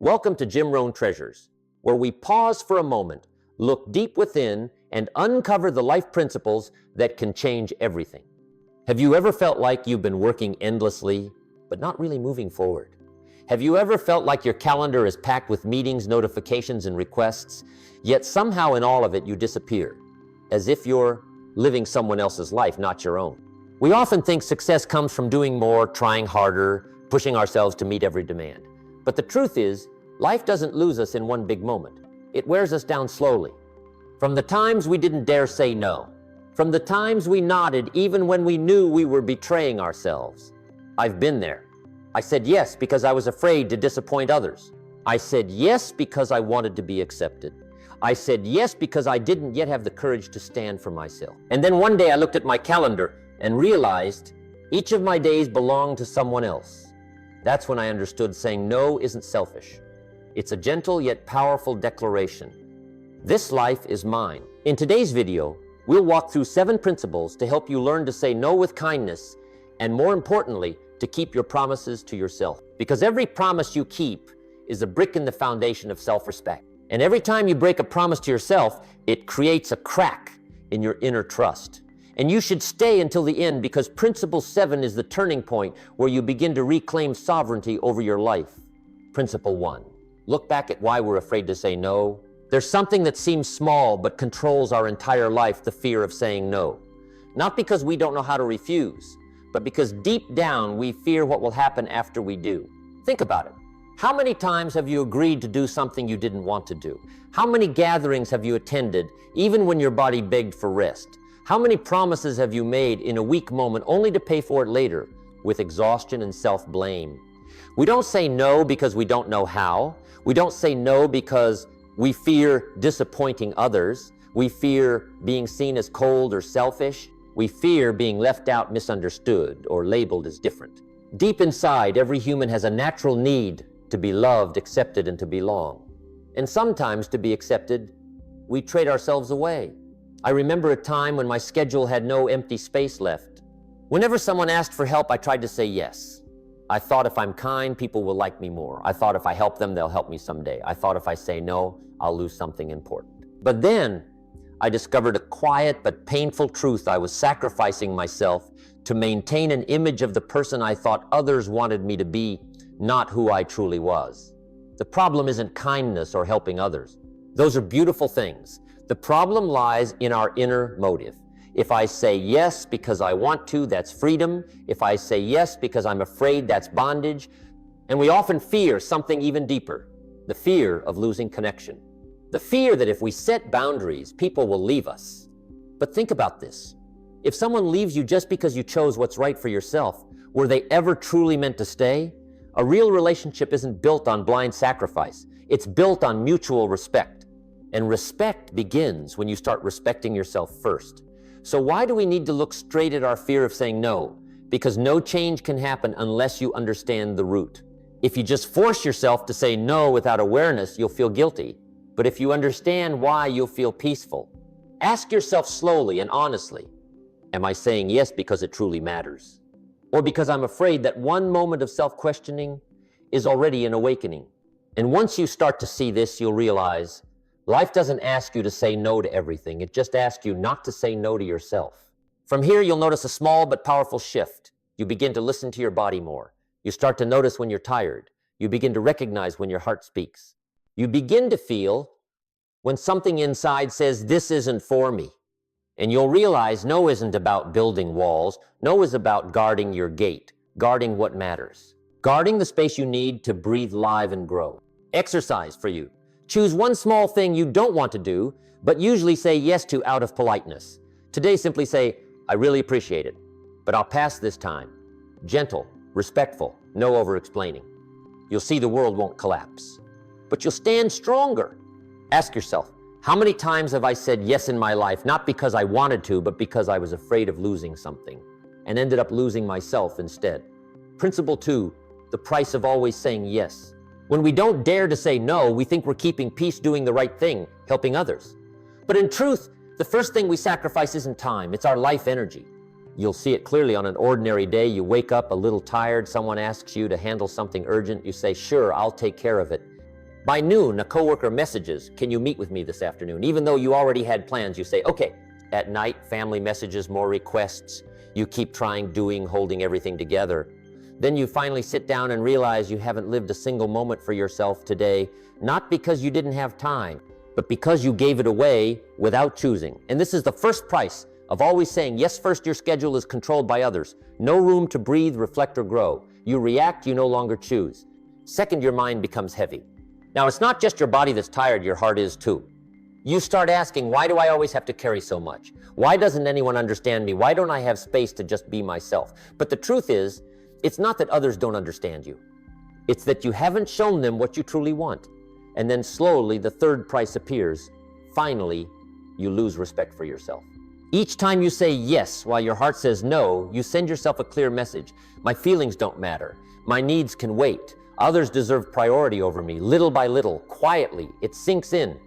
Welcome to Jim Rohn Treasures, where we pause for a moment, look deep within, and uncover the life principles that can change everything. Have you ever felt like you've been working endlessly, but not really moving forward? Have you ever felt like your calendar is packed with meetings, notifications, and requests, yet somehow in all of it you disappear, as if you're living someone else's life, not your own? We often think success comes from doing more, trying harder, pushing ourselves to meet every demand. But the truth is, life doesn't lose us in one big moment. It wears us down slowly. From the times we didn't dare say no, from the times we nodded even when we knew we were betraying ourselves. I've been there. I said yes because I was afraid to disappoint others. I said yes because I wanted to be accepted. I said yes because I didn't yet have the courage to stand for myself. And then one day I looked at my calendar and realized each of my days belonged to someone else. That's when I understood saying no isn't selfish. It's a gentle yet powerful declaration. This life is mine. In today's video, we'll walk through 7 principles to help you learn to say no with kindness, and more importantly, to keep your promises to yourself. Because every promise you keep is a brick in the foundation of self-respect. And every time you break a promise to yourself, it creates a crack in your inner trust. And you should stay until the end, because Principle 7 is the turning point where you begin to reclaim sovereignty over your life. Principle 1. Look back at why we're afraid to say no. There's something that seems small but controls our entire life, the fear of saying no. Not because we don't know how to refuse, but because deep down we fear what will happen after we do. Think about it. How many times have you agreed to do something you didn't want to do? How many gatherings have you attended even when your body begged for rest? How many promises have you made in a weak moment only to pay for it later with exhaustion and self-blame? We don't say no because we don't know how. We don't say no because we fear disappointing others. We fear being seen as cold or selfish. We fear being left out, misunderstood, or labeled as different. Deep inside, every human has a natural need to be loved, accepted, and to belong. And sometimes to be accepted, we trade ourselves away. I remember a time when my schedule had no empty space left. Whenever someone asked for help, I tried to say yes. I thought if I'm kind, people will like me more. I thought if I help them, they'll help me someday. I thought if I say no, I'll lose something important. But then I discovered a quiet but painful truth. I was sacrificing myself to maintain an image of the person I thought others wanted me to be, not who I truly was. The problem isn't kindness or helping others. Those are beautiful things. The problem lies in our inner motive. If I say yes because I want to, that's freedom. If I say yes because I'm afraid, that's bondage. And we often fear something even deeper, the fear of losing connection. The fear that if we set boundaries, people will leave us. But think about this. If someone leaves you just because you chose what's right for yourself, were they ever truly meant to stay? A real relationship isn't built on blind sacrifice. It's built on mutual respect. And respect begins when you start respecting yourself first. So why do we need to look straight at our fear of saying no? Because no change can happen unless you understand the root. If you just force yourself to say no without awareness, you'll feel guilty. But if you understand why, you'll feel peaceful. Ask yourself slowly and honestly, am I saying yes because it truly matters? Or because I'm afraid that one moment of self-questioning is already an awakening? And once you start to see this, you'll realize life doesn't ask you to say no to everything. It just asks you not to say no to yourself. From here, you'll notice a small but powerful shift. You begin to listen to your body more. You start to notice when you're tired. You begin to recognize when your heart speaks. You begin to feel when something inside says, this isn't for me. And you'll realize no isn't about building walls. No is about guarding your gate, guarding what matters, guarding the space you need to breathe live and grow. Exercise for you. Choose one small thing you don't want to do, but usually say yes to out of politeness. Today, simply say, I really appreciate it, but I'll pass this time. Gentle, respectful, no over-explaining. You'll see the world won't collapse, but you'll stand stronger. Ask yourself, how many times have I said yes in my life, not because I wanted to, but because I was afraid of losing something, and ended up losing myself instead? Principle 2, the price of always saying yes. When we don't dare to say no, we think we're keeping peace, doing the right thing, helping others. But in truth, the first thing we sacrifice isn't time, it's our life energy. You'll see it clearly on an ordinary day. You wake up a little tired, someone asks you to handle something urgent, you say, sure, I'll take care of it. By noon, a coworker messages, "Can you meet with me this afternoon?" Even though you already had plans, you say, "Okay." At night, family messages, more requests. You keep trying, doing, holding everything together. Then you finally sit down and realize you haven't lived a single moment for yourself today, not because you didn't have time, but because you gave it away without choosing. And this is the first price of always saying, yes, first. Your schedule is controlled by others. No room to breathe, reflect, or grow. You react, you no longer choose. Second, your mind becomes heavy. Now, it's not just your body that's tired, your heart is too. You start asking, why do I always have to carry so much? Why doesn't anyone understand me? Why don't I have space to just be myself? But the truth is, it's not that others don't understand you. It's that you haven't shown them what you truly want. And then slowly, the third price appears. Finally, you lose respect for yourself. Each time you say yes while your heart says no, you send yourself a clear message. My feelings don't matter. My needs can wait. Others deserve priority over me. Little by little, quietly, it sinks in.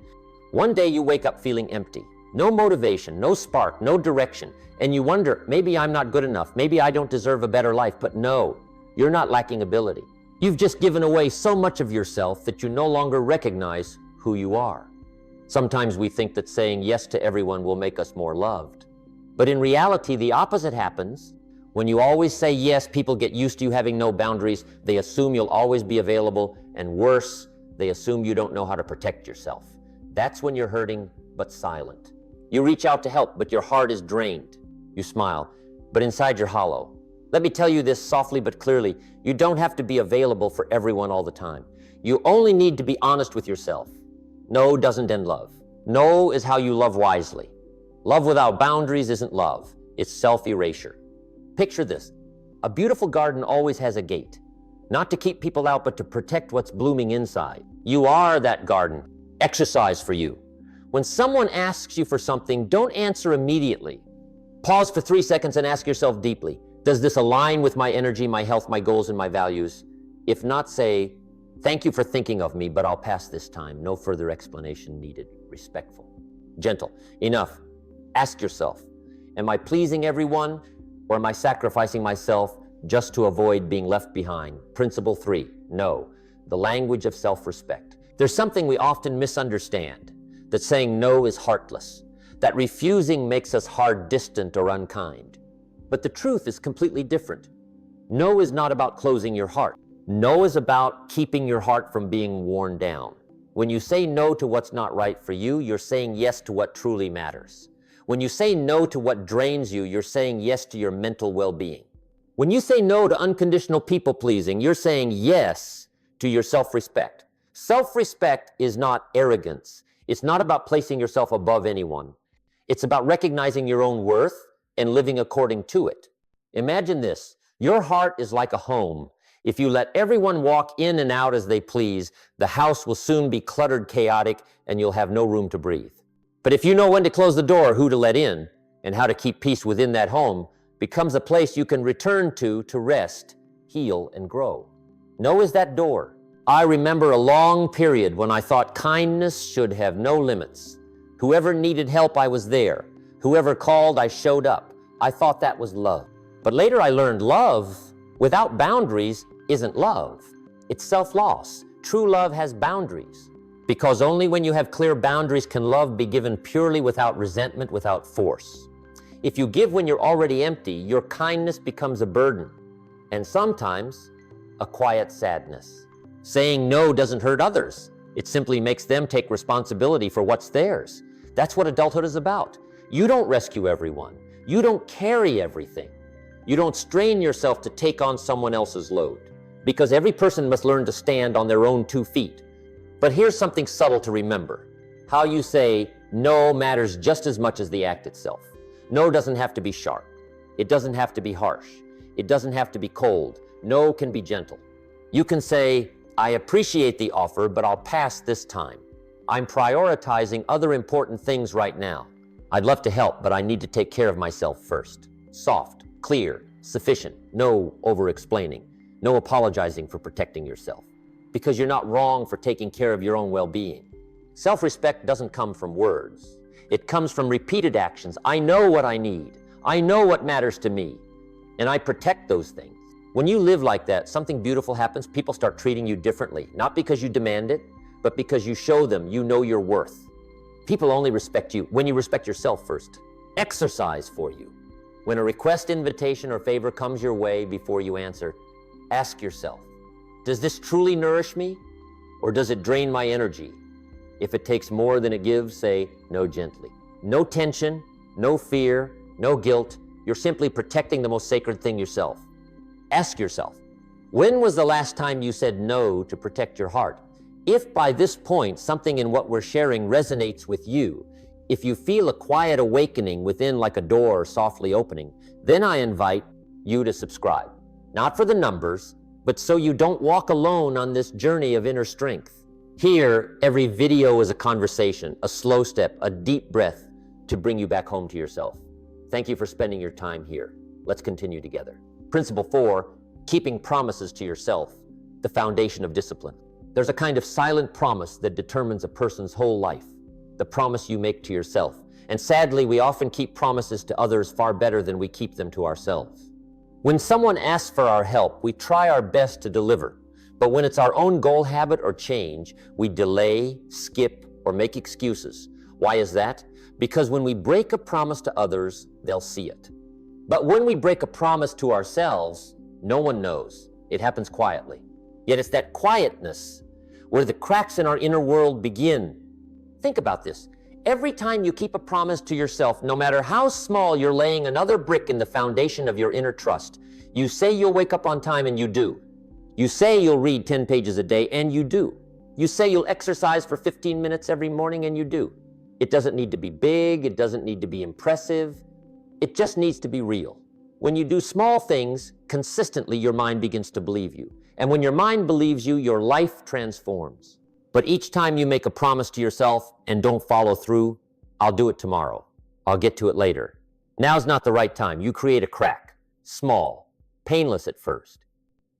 One day you wake up feeling empty. No motivation, no spark, no direction. And you wonder, maybe I'm not good enough. Maybe I don't deserve a better life. But no, you're not lacking ability. You've just given away so much of yourself that you no longer recognize who you are. Sometimes we think that saying yes to everyone will make us more loved. But in reality, the opposite happens. When you always say yes, people get used to you having no boundaries. They assume you'll always be available. And worse, they assume you don't know how to protect yourself. That's when you're hurting, but silent. You reach out to help, but your heart is drained. You smile, but inside you're hollow. Let me tell you this softly but clearly. You don't have to be available for everyone all the time. You only need to be honest with yourself. No doesn't end love. No is how you love wisely. Love without boundaries isn't love. It's self-erasure. Picture this. A beautiful garden always has a gate. Not to keep people out, but to protect what's blooming inside. You are that garden. Exercise for you. When someone asks you for something, don't answer immediately. Pause for 3 seconds and ask yourself deeply, does this align with my energy, my health, my goals, and my values? If not, say, thank you for thinking of me, but I'll pass this time. No further explanation needed. Respectful. Gentle. Enough. Ask yourself, am I pleasing everyone, or am I sacrificing myself just to avoid being left behind? Principle 3, no. The language of self-respect. There's something we often misunderstand, that saying no is heartless, that refusing makes us hard, distant, or unkind. But the truth is completely different. No is not about closing your heart. No is about keeping your heart from being worn down. When you say no to what's not right for you, you're saying yes to what truly matters. When you say no to what drains you, you're saying yes to your mental well-being. When you say no to unconditional people-pleasing, you're saying yes to your self-respect. Self-respect is not arrogance. It's not about placing yourself above anyone. It's about recognizing your own worth and living according to it. Imagine this. Your heart is like a home. If you let everyone walk in and out as they please, the house will soon be cluttered, chaotic, and you'll have no room to breathe. But if you know when to close the door, who to let in, and how to keep peace within that home, becomes a place you can return to rest, heal, and grow. No is that door. I remember a long period when I thought kindness should have no limits. Whoever needed help, I was there. Whoever called, I showed up. I thought that was love. But later I learned love without boundaries isn't love. It's self-loss. True love has boundaries. Because only when you have clear boundaries can love be given purely without resentment, without force. If you give when you're already empty, your kindness becomes a burden, and sometimes a quiet sadness. Saying no doesn't hurt others. It simply makes them take responsibility for what's theirs. That's what adulthood is about. You don't rescue everyone. You don't carry everything. You don't strain yourself to take on someone else's load, because every person must learn to stand on their own 2 feet. But here's something subtle to remember. How you say no matters just as much as the act itself. No doesn't have to be sharp. It doesn't have to be harsh. It doesn't have to be cold. No can be gentle. You can say, I appreciate the offer, but I'll pass this time. I'm prioritizing other important things right now. I'd love to help, but I need to take care of myself first. Soft, clear, sufficient. No over-explaining. No apologizing for protecting yourself. Because you're not wrong for taking care of your own well-being. Self-respect doesn't come from words. It comes from repeated actions. I know what I need. I know what matters to me. And I protect those things. When you live like that, something beautiful happens. People start treating you differently. Not because you demand it, but because you show them you know your worth. People only respect you when you respect yourself first. Exercise for you. When a request, invitation, or favor comes your way before you answer, ask yourself, does this truly nourish me, or does it drain my energy? If it takes more than it gives, say no gently. No tension, no fear, no guilt. You're simply protecting the most sacred thing, yourself. Ask yourself, when was the last time you said no to protect your heart? If by this point something in what we're sharing resonates with you, if you feel a quiet awakening within like a door softly opening, then I invite you to subscribe. Not for the numbers, but so you don't walk alone on this journey of inner strength. Here, every video is a conversation, a slow step, a deep breath to bring you back home to yourself. Thank you for spending your time here. Let's continue together. Principle 4, keeping promises to yourself, the foundation of discipline. There's a kind of silent promise that determines a person's whole life, the promise you make to yourself. And sadly, we often keep promises to others far better than we keep them to ourselves. When someone asks for our help, we try our best to deliver. But when it's our own goal, habit, or change, we delay, skip, or make excuses. Why is that? Because when we break a promise to others, they'll see it. But when we break a promise to ourselves, no one knows. It happens quietly. Yet it's that quietness where the cracks in our inner world begin. Think about this. Every time you keep a promise to yourself, no matter how small, you're laying another brick in the foundation of your inner trust. You say you'll wake up on time, and you do. You say you'll read 10 pages a day, and you do. You say you'll exercise for 15 minutes every morning, and you do. It doesn't need to be big. It doesn't need to be impressive. It just needs to be real. When you do small things consistently, your mind begins to believe you. And when your mind believes you, your life transforms. But each time you make a promise to yourself and don't follow through, I'll do it tomorrow. I'll get to it later. Now's not the right time. You create a crack, small, painless at first.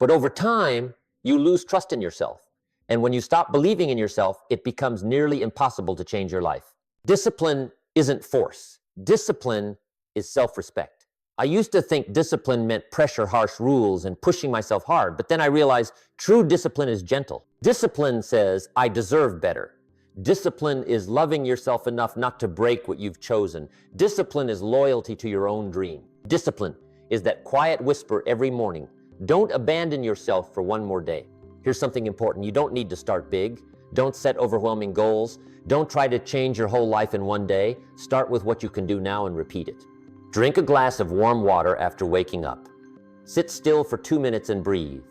But over time, you lose trust in yourself. And when you stop believing in yourself, it becomes nearly impossible to change your life. Discipline isn't force. Discipline is self-respect. I used to think discipline meant pressure, harsh rules, and pushing myself hard, but then I realized true discipline is gentle. Discipline says, I deserve better. Discipline is loving yourself enough not to break what you've chosen. Discipline is loyalty to your own dream. Discipline is that quiet whisper every morning. Don't abandon yourself for one more day. Here's something important. You don't need to start big. Don't set overwhelming goals. Don't try to change your whole life in one day. Start with what you can do now and repeat it. Drink a glass of warm water after waking up. Sit still for 2 minutes and breathe.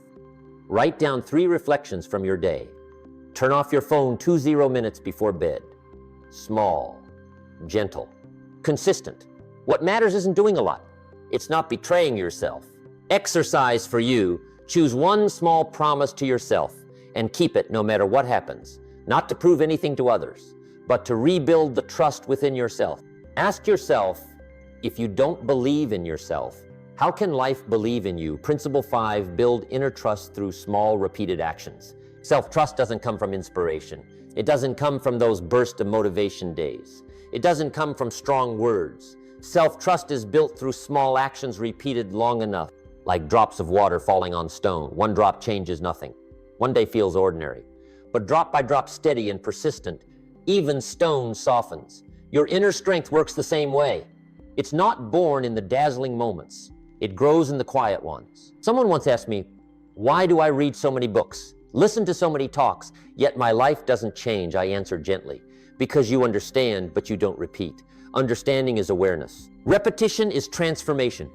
Write down 3 reflections from your day. Turn off your phone 20 minutes before bed. Small, gentle, consistent. What matters isn't doing a lot. It's not betraying yourself. Exercise for you. Choose one small promise to yourself and keep it no matter what happens. Not to prove anything to others, but to rebuild the trust within yourself. Ask yourself, if you don't believe in yourself, how can life believe in you? Principle 5, build inner trust through small, repeated actions. Self-trust doesn't come from inspiration. It doesn't come from those burst of motivation days. It doesn't come from strong words. Self-trust is built through small actions repeated long enough, like drops of water falling on stone. One drop changes nothing. One day feels ordinary. But drop by drop, steady and persistent, even stone softens. Your inner strength works the same way. It's not born in the dazzling moments. It grows in the quiet ones. Someone once asked me, why do I read so many books, listen to so many talks, yet my life doesn't change? I answered gently, because you understand, but you don't repeat. Understanding is awareness. Repetition is transformation.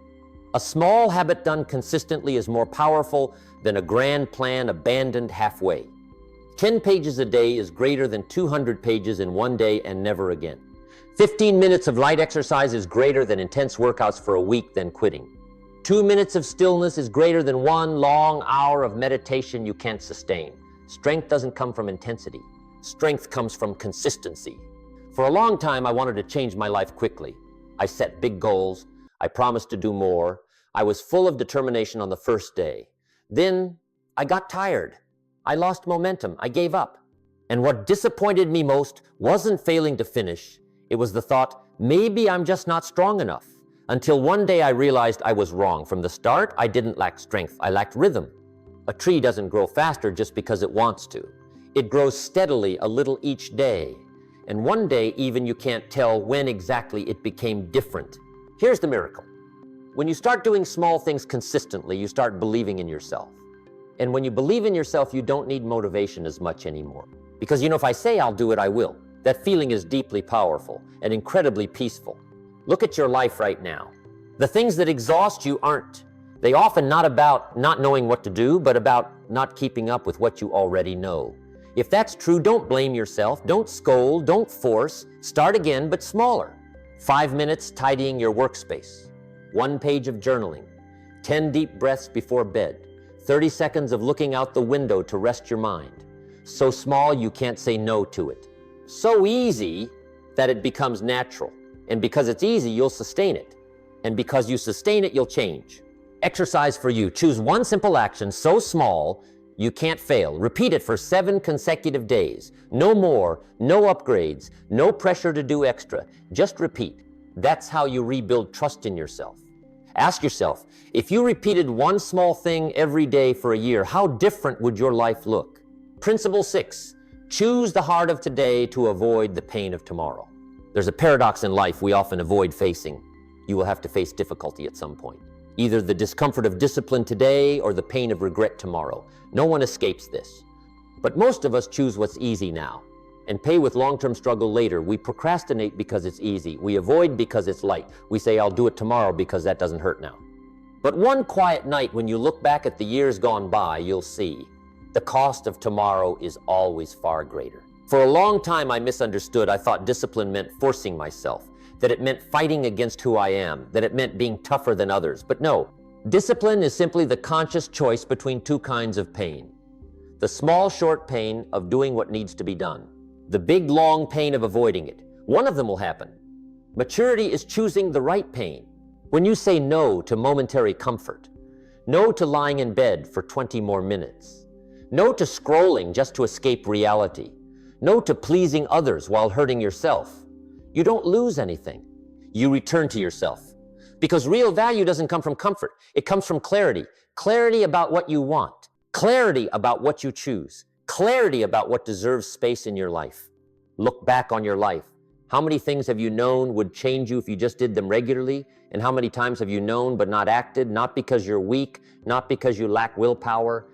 A small habit done consistently is more powerful than a grand plan abandoned halfway. 10 pages a day is greater than 200 pages in one day and never again. 15 minutes of light exercise is greater than intense workouts for a week, then quitting. 2 minutes of stillness is greater than 1 long hour of meditation you can't sustain. Strength doesn't come from intensity. Strength comes from consistency. For a long time, I wanted to change my life quickly. I set big goals. I promised to do more. I was full of determination on the first day. Then I got tired. I lost momentum. I gave up. And what disappointed me most wasn't failing to finish. It was the thought, maybe I'm just not strong enough. Until one day I realized I was wrong. From the start, I didn't lack strength. I lacked rhythm. A tree doesn't grow faster just because it wants to. It grows steadily a little each day, and one day even you can't tell when exactly it became different. Here's the miracle. When you start doing small things consistently, you start believing in yourself. And when you believe in yourself, you don't need motivation as much anymore. Because if I say I'll do it, I will. That feeling is deeply powerful and incredibly peaceful. Look at your life right now. The things that exhaust you aren't. They often not about not knowing what to do, but about not keeping up with what you already know. If that's true, don't blame yourself, don't scold, don't force. Start again, but smaller. 5 minutes tidying your workspace. 1 page of journaling. 10 deep breaths before bed. 30 seconds of looking out the window to rest your mind. So small you can't say no to it. So easy that it becomes natural. And because it's easy, you'll sustain it. And because you sustain it, you'll change. Exercise for you. Choose one simple action so small you can't fail. Repeat it for 7 consecutive days. No more, no upgrades, no pressure to do extra. Just repeat. That's how you rebuild trust in yourself. Ask yourself, if you repeated one small thing every day for a year, how different would your life look? Principle 6, choose the heart of today to avoid the pain of tomorrow. There's a paradox in life we often avoid facing. You will have to face difficulty at some point. Either the discomfort of discipline today or the pain of regret tomorrow. No one escapes this. But most of us choose what's easy now and pay with long-term struggle later. We procrastinate because it's easy. We avoid because it's light. We say, I'll do it tomorrow because that doesn't hurt now. But one quiet night when you look back at the years gone by, you'll see the cost of tomorrow is always far greater. For a long time, I misunderstood. I thought discipline meant forcing myself, that it meant fighting against who I am, that it meant being tougher than others. But no, discipline is simply the conscious choice between 2 kinds of pain. The small, short pain of doing what needs to be done. The big, long pain of avoiding it. One of them will happen. Maturity is choosing the right pain. When you say no to momentary comfort, no to lying in bed for 20 more minutes, no to scrolling just to escape reality, no to pleasing others while hurting yourself, you don't lose anything. You return to yourself. Because real value doesn't come from comfort. It comes from clarity. Clarity about what you want. Clarity about what you choose. Clarity about what deserves space in your life. Look back on your life. How many things have you known would change you if you just did them regularly? And how many times have you known but not acted? Not because you're weak, not because you lack willpower,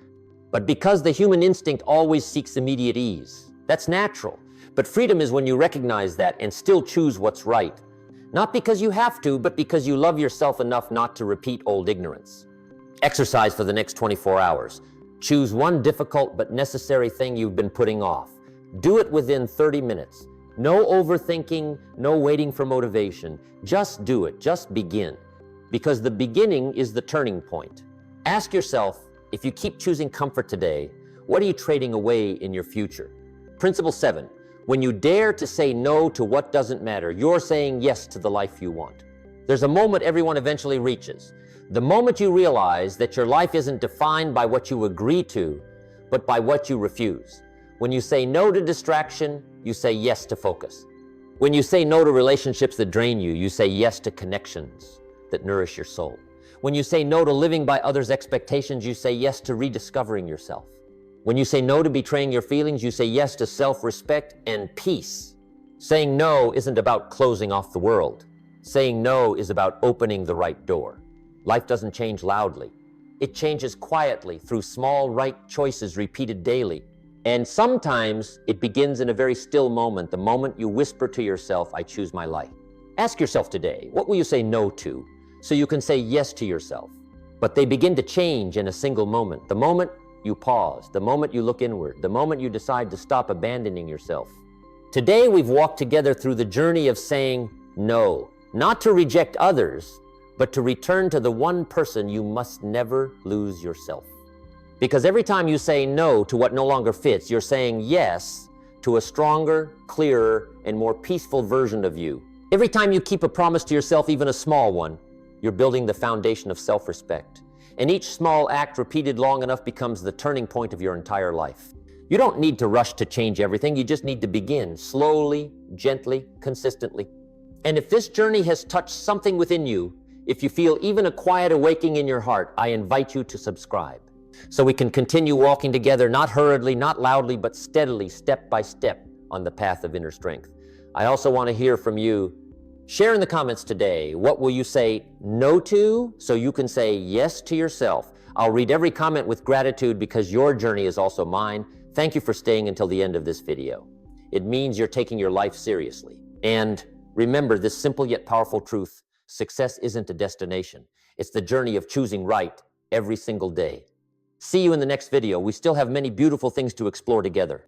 but because the human instinct always seeks immediate ease. That's natural. But freedom is when you recognize that and still choose what's right. Not because you have to, but because you love yourself enough not to repeat old ignorance. Exercise for the next 24 hours. Choose one difficult but necessary thing you've been putting off. Do it within 30 minutes. No overthinking, no waiting for motivation. Just do it, just begin. Because the beginning is the turning point. Ask yourself, if you keep choosing comfort today, what are you trading away in your future? Principle 7, when you dare to say no to what doesn't matter, you're saying yes to the life you want. There's a moment everyone eventually reaches. The moment you realize that your life isn't defined by what you agree to, but by what you refuse. When you say no to distraction, you say yes to focus. When you say no to relationships that drain you, you say yes to connections that nourish your soul. When you say no to living by others' expectations, you say yes to rediscovering yourself. When you say no to betraying your feelings, you say yes to self-respect and peace. Saying no isn't about closing off the world. Saying no is about opening the right door. Life doesn't change loudly. It changes quietly through small right choices repeated daily. And sometimes it begins in a very still moment, the moment you whisper to yourself, I choose my life. Ask yourself today, what will you say no to so you can say yes to yourself? But they begin to change in a single moment. The moment you pause, the moment you look inward, the moment you decide to stop abandoning yourself. Today we've walked together through the journey of saying no, not to reject others, but to return to the one person you must never lose yourself. Because every time you say no to what no longer fits, you're saying yes to a stronger, clearer, and more peaceful version of you. Every time you keep a promise to yourself, even a small one, you're building the foundation of self-respect. And each small act repeated long enough becomes the turning point of your entire life. You don't need to rush to change everything. You just need to begin slowly, gently, consistently. And if this journey has touched something within you, if you feel even a quiet awakening in your heart, I invite you to subscribe. so we can continue walking together, not hurriedly, not loudly, but steadily, step by step on the path of inner strength. I also want to hear from you. Share in the comments today, what will you say no to so you can say yes to yourself? I'll read every comment with gratitude because your journey is also mine. Thank you for staying until the end of this video. It means you're taking your life seriously. And remember this simple yet powerful truth: success isn't a destination. It's the journey of choosing right every single day. See you in the next video. We still have many beautiful things to explore together.